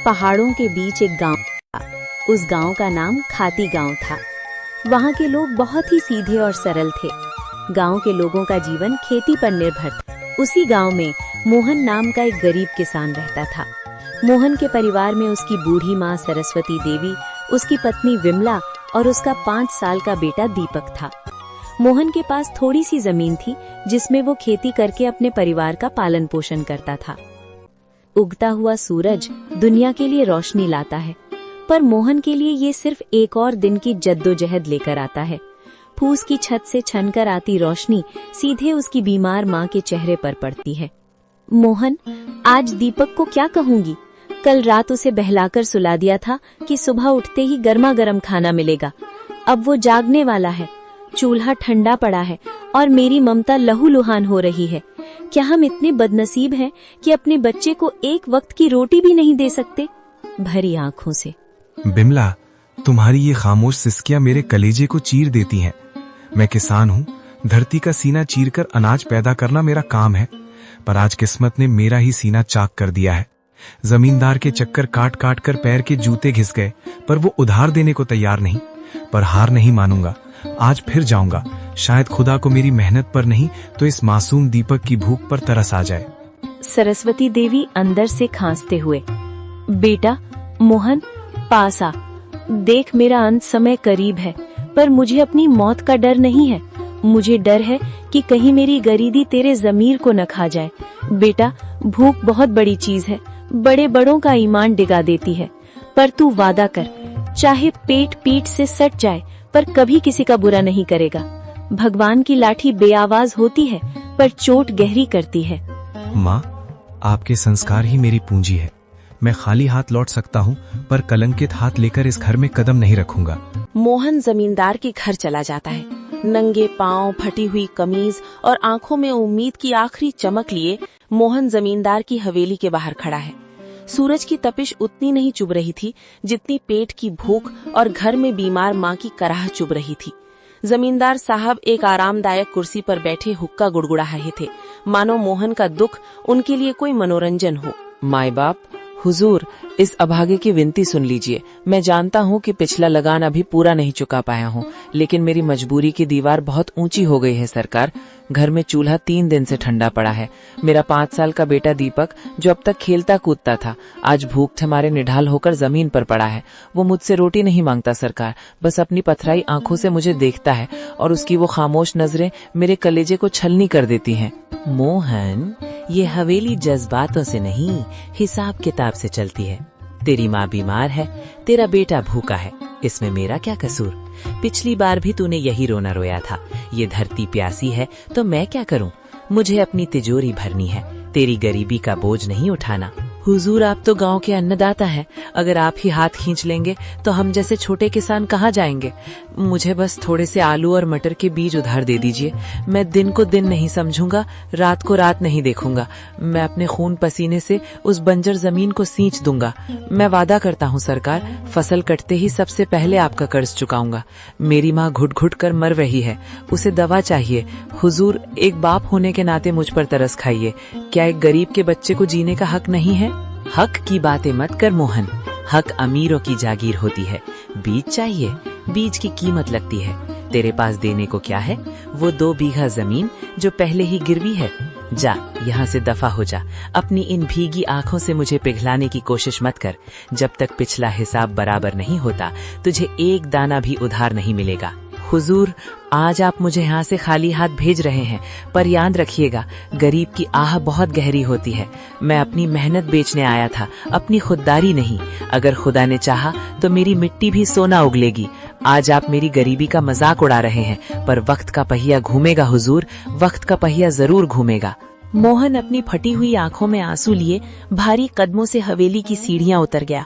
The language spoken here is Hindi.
पहाड़ों के बीच एक गांव था। उस गांव का नाम खाती गांव था। वहां के लोग बहुत ही सीधे और सरल थे। गांव के लोगों का जीवन खेती पर निर्भर था। उसी गांव में मोहन नाम का एक गरीब किसान रहता था। मोहन के परिवार में उसकी बूढ़ी माँ सरस्वती देवी, उसकी पत्नी विमला और उसका 5 साल का बेटा दीपक था। मोहन के पास थोड़ी सी जमीन थी जिसमें वो खेती करके अपने परिवार का पालन पोषण करता था। उगता हुआ सूरज दुनिया के लिए रोशनी लाता है, पर मोहन के लिए ये सिर्फ एक और दिन की जद्दोजहद लेकर आता है। फूस की छत से छनकर आती रोशनी सीधे उसकी बीमार माँ के चेहरे पर पड़ती है। मोहन, आज दीपक को क्या कहूंगी? कल रात उसे बहलाकर सुला दिया था कि सुबह उठते ही गर्मा गर्म खाना मिलेगा। अब वो जागने वाला है, चूल्हा ठंडा पड़ा है और मेरी ममता लहूलुहान हो रही है। क्या हम इतने बदनसीब हैं कि अपने बच्चे को एक वक्त की रोटी भी नहीं दे सकते? भरी आंखों से। बिमला, तुम्हारी ये खामोश सिसकियां मेरे कलेजे को चीर देती हैं। मैं किसान हूँ, धरती का सीना चीरकर अनाज पैदा करना मेरा काम है, पर आज किस्मत ने मेरा ही सीना चाक कर दिया है। जमींदार के चक्कर काट काट कर पैर के जूते घिस गए, पर वो उधार देने को तैयार नहीं। पर हार नहीं मानूंगा, आज फिर जाऊंगा। शायद खुदा को मेरी मेहनत पर नहीं तो इस मासूम दीपक की भूख पर तरस आ जाए। सरस्वती देवी अंदर से खांसते हुए, बेटा मोहन, पास आ। देख, मेरा अंत समय करीब है, पर मुझे अपनी मौत का डर नहीं है। मुझे डर है कि कहीं मेरी गरीबी तेरे जमीर को न खा जाए। बेटा, भूख बहुत बड़ी चीज है, बड़े बड़ों का ईमान डिगा देती है। पर तू वादा कर, चाहे पेट पीठ से सट जाए, पर कभी किसी का बुरा नहीं करेगा। भगवान की लाठी बेआवाज होती है, पर चोट गहरी करती है। माँ, आपके संस्कार ही मेरी पूंजी है। मैं खाली हाथ लौट सकता हूँ, पर कलंकित हाथ लेकर इस घर में कदम नहीं रखूंगा। मोहन जमींदार के घर चला जाता है। नंगे पांव, फटी हुई कमीज और आंखों में उम्मीद की आखिरी चमक लिए मोहन जमींदार की हवेली के बाहर खड़ा है। सूरज की तपिश उतनी नहीं चुभ रही थी जितनी पेट की भूख और घर में बीमार माँ की कराह चुभ रही थी। जमींदार साहब एक आरामदायक कुर्सी पर बैठे हुक्का गुड़गुड़ा रहे थे, मानो मोहन का दुख उनके लिए कोई मनोरंजन हो। माई बाप, हुजूर, इस अभागे की विनती सुन लीजिए। मैं जानता हूँ कि पिछला लगान अभी पूरा नहीं चुका पाया हूँ, लेकिन मेरी मजबूरी की दीवार बहुत ऊंची हो गई है सरकार। घर में चूल्हा 3 दिन से ठंडा पड़ा है। मेरा 5 साल का बेटा दीपक, जो अब तक खेलता कूदता था, आज भूख से मारे निढाल होकर जमीन पर पड़ा है। वो मुझसे रोटी नहीं मांगता सरकार, बस अपनी पथराई आंखों से मुझे देखता है और उसकी वो खामोश नजरें मेरे कलेजे को छलनी कर देती हैं। मोहन, ये हवेली जज्बातों से नहीं, हिसाब किताब से चलती है। तेरी माँ बीमार है, तेरा बेटा भूखा है, इसमें मेरा क्या कसूर? पिछली बार भी तूने यही रोना रोया था। ये धरती प्यासी है तो मैं क्या करूं? मुझे अपनी तिजोरी भरनी है, तेरी गरीबी का बोझ नहीं उठाना। हुजूर, आप तो गांव के अन्नदाता हैं। अगर आप ही हाथ खींच लेंगे तो हम जैसे छोटे किसान कहाँ जाएंगे? मुझे बस थोड़े से आलू और मटर के बीज उधार दे दीजिए। मैं दिन को दिन नहीं समझूंगा, रात को रात नहीं देखूंगा। मैं अपने खून पसीने से उस बंजर जमीन को सींच दूंगा। मैं वादा करता हूँ सरकार, फसल कटते ही सबसे पहले आपका कर्ज चुकाऊंगा। मेरी माँ घुट घुट कर मर रही है, उसे दवा चाहिए। हुजूर, एक बाप होने के नाते मुझ पर तरस खाइए। क्या एक गरीब के बच्चे को जीने का हक नहीं है? हक की बातें मत कर मोहन, हक अमीरों की जागीर होती है। बीज चाहिए, बीज की कीमत लगती है। तेरे पास देने को क्या है? वो 2 बीघा जमीन जो पहले ही गिरवी है। जा, यहाँ से दफा हो जा। अपनी इन भीगी आंखों से मुझे पिघलाने की कोशिश मत कर। जब तक पिछला हिसाब बराबर नहीं होता, तुझे एक दाना भी उधार नहीं मिलेगा। हुजूर, आज आप मुझे यहाँ से खाली हाथ भेज रहे हैं, पर याद रखिएगा, गरीब की आह बहुत गहरी होती है। मैं अपनी मेहनत बेचने आया था, अपनी खुददारी नहीं। अगर खुदा ने चाहा तो मेरी मिट्टी भी सोना उगलेगी। आज आप मेरी गरीबी का मजाक उड़ा रहे हैं, पर वक्त का पहिया घूमेगा हुजूर, वक्त का पहिया जरूर घूमेगा। मोहन अपनी फटी हुई आंखों में आंसू लिए भारी कदमों से हवेली की सीढ़ियां उतर गया।